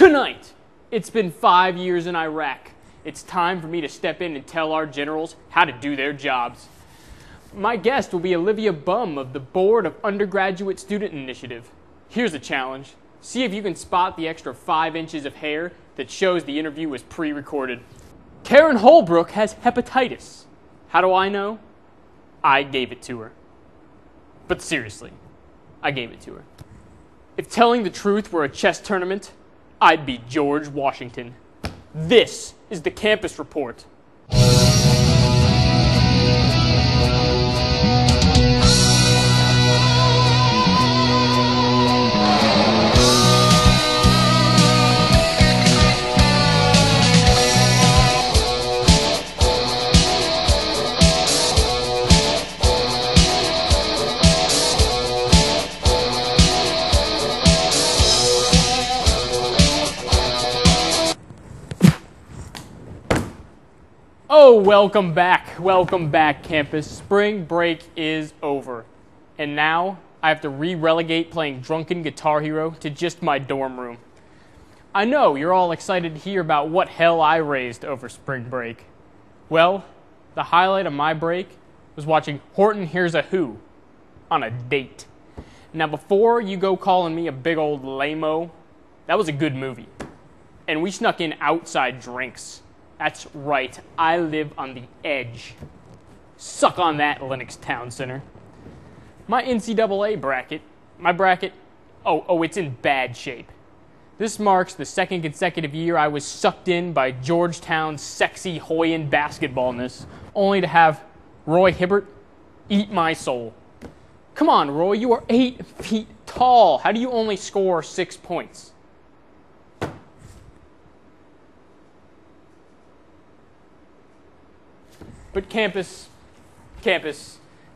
Tonight, it's been 5 years in Iraq. It's time for me to step in and tell our generals how to do their jobs. My guest will be Olivia Bum of the Board of Undergraduate Student Initiative. Here's a challenge. See if you can spot the extra 5 inches of hair that shows the interview was pre-recorded. Karen Holbrook has hepatitis. How do I know? I gave it to her. But seriously, I gave it to her. If telling the truth were a chess tournament, I'd be George Washington. This is the Campus Report. Oh, welcome back, campus. Spring break is over. And now, I have to re-relegate playing Drunken Guitar Hero to just my dorm room. I know you're all excited to hear about what hell I raised over spring break. Well, the highlight of my break was watching Horton Hears a Who on a date. Now, before you go calling me a big old lame-o, that was a good movie. And we snuck in outside drinks. That's right, I live on the edge. Suck on that, Lennox Town Center. My NCAA bracket, it's in bad shape. This marks the second consecutive year I was sucked in by Georgetown's sexy Hoyan basketballness, only to have Roy Hibbert eat my soul. Come on, Roy, you are 8 feet tall. How do you only score 6 points? But campus,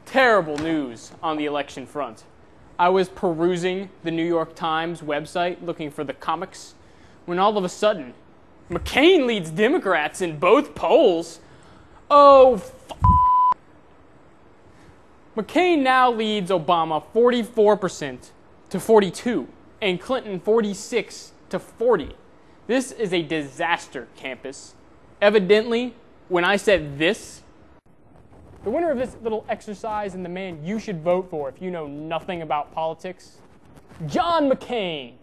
terrible news on the election front. I was perusing the New York Times website looking for the comics when all of a sudden, McCain leads Democrats in both polls. Oh, McCain now leads Obama 44% to 42% and Clinton 46% to 40%. This is a disaster, campus. Evidently, when I said this, the winner of this little exercise and the man you should vote for if you know nothing about politics, John McCain.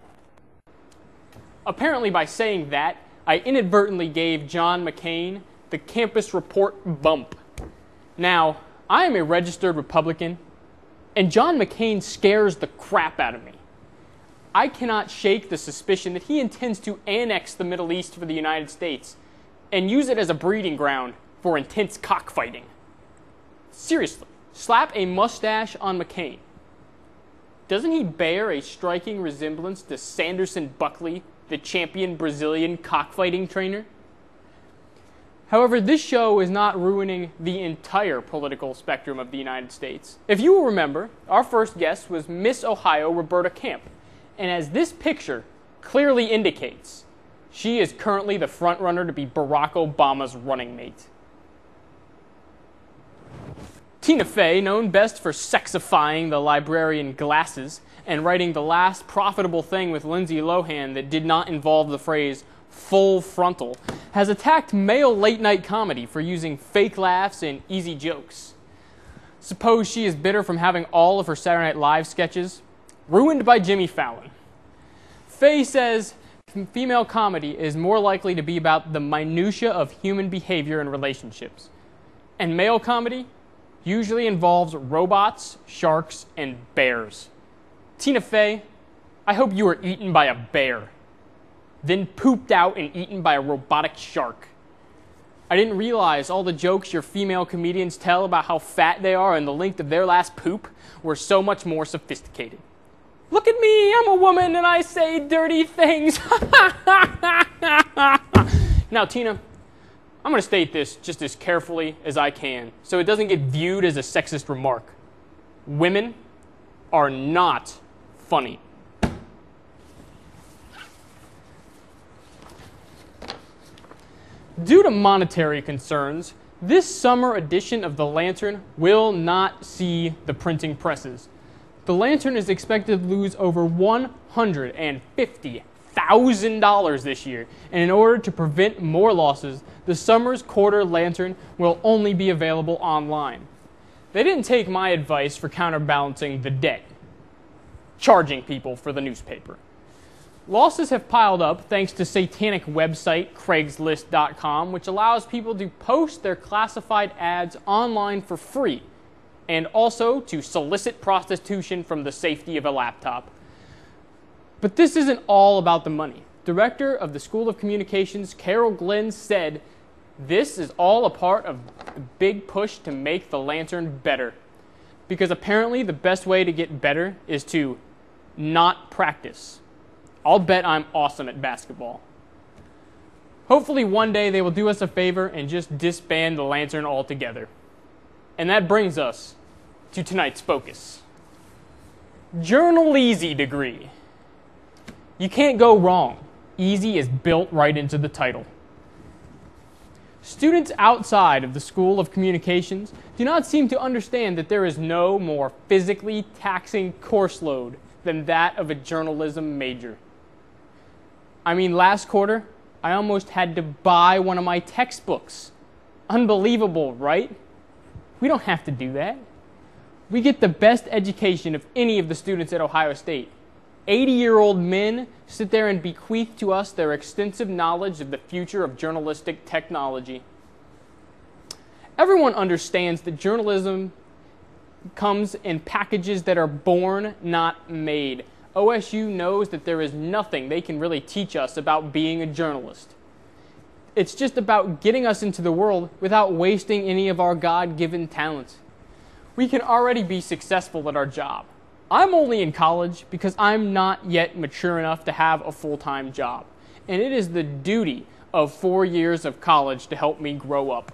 Apparently by saying that, I inadvertently gave John McCain the Campus Report bump. Now, I am a registered Republican, and John McCain scares the crap out of me. I cannot shake the suspicion that he intends to annex the Middle East for the United States and use it as a breeding ground for intense cockfighting. Seriously, slap a mustache on McCain. Doesn't he bear a striking resemblance to Sanderson Buckley, the champion Brazilian cockfighting trainer? However, this show is not ruining the entire political spectrum of the United States. If you will remember, our first guest was Miss Ohio Roberta Camp, and as this picture clearly indicates, she is currently the frontrunner to be Barack Obama's running mate. Tina Fey, known best for sexifying the librarian glasses and writing the last profitable thing with Lindsay Lohan that did not involve the phrase full frontal, has attacked male late-night comedy for using fake laughs and easy jokes. Suppose she is bitter from having all of her Saturday Night Live sketches ruined by Jimmy Fallon. Fey says female comedy is more likely to be about the minutia of human behavior and relationships, and male comedy usually involves robots, sharks, and bears. Tina Fey, I hope you were eaten by a bear, then pooped out and eaten by a robotic shark. I didn't realize all the jokes your female comedians tell about how fat they are and the length of their last poop were so much more sophisticated. Look at me, I'm a woman and I say dirty things. Now, Tina, I'm going to state this just as carefully as I can so it doesn't get viewed as a sexist remark. Women are not funny. Due to monetary concerns, this summer edition of The Lantern will not see the printing presses. The Lantern is expected to lose over $150 $1,000 this year, and in order to prevent more losses, the summer's quarter lantern will only be available online. They didn't take my advice for counterbalancing the debt, charging people for the newspaper. Losses have piled up thanks to satanic website Craigslist.com, which allows people to post their classified ads online for free, and also to solicit prostitution from the safety of a laptop. But this isn't all about the money. Director of the School of Communications, Carol Glenn, said, "This is all a part of the big push to make the lantern better. Because apparently the best way to get better is to not practice. I'll bet I'm awesome at basketball." Hopefully one day they will do us a favor and just disband the lantern altogether. And that brings us to tonight's focus. Journal-easy degree. You can't go wrong. Easy is built right into the title. Students outside of the School of Communications do not seem to understand that there is no more physically taxing course load than that of a journalism major. I mean, last quarter, I almost had to buy one of my textbooks. Unbelievable, right? We don't have to do that. We get the best education of any of the students at Ohio State. 80-year-old men sit there and bequeath to us their extensive knowledge of the future of journalistic technology. Everyone understands that journalism comes in packages that are born, not made. OSU knows that there is nothing they can really teach us about being a journalist. It's just about getting us into the world without wasting any of our God-given talents. We can already be successful at our job. I'm only in college because I'm not yet mature enough to have a full-time job, and it is the duty of 4 years of college to help me grow up.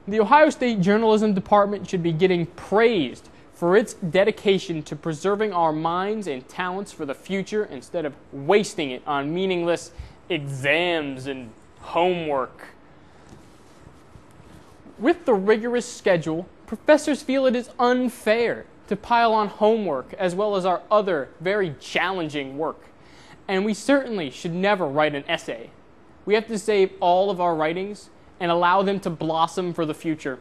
The Ohio State Journalism Department should be getting praised for its dedication to preserving our minds and talents for the future instead of wasting it on meaningless exams and homework. With the rigorous schedule, professors feel it is unfair to pile on homework as well as our other very challenging work. And we certainly should never write an essay. We have to save all of our writings and allow them to blossom for the future.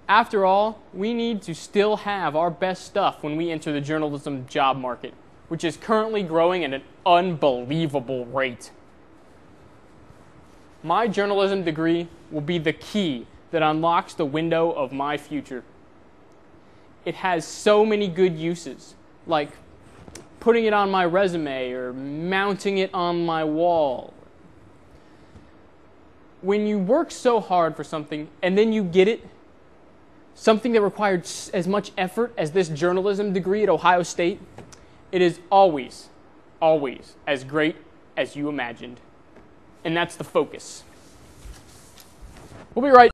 After all, we need to still have our best stuff when we enter the journalism job market, which is currently growing at an unbelievable rate. My journalism degree will be the key that unlocks the window of my future. It has so many good uses, like putting it on my resume or mounting it on my wall. When you work so hard for something and then you get it, something that required as much effort as this journalism degree at Ohio State, it is always, always as great as you imagined. And that's the focus. We'll be right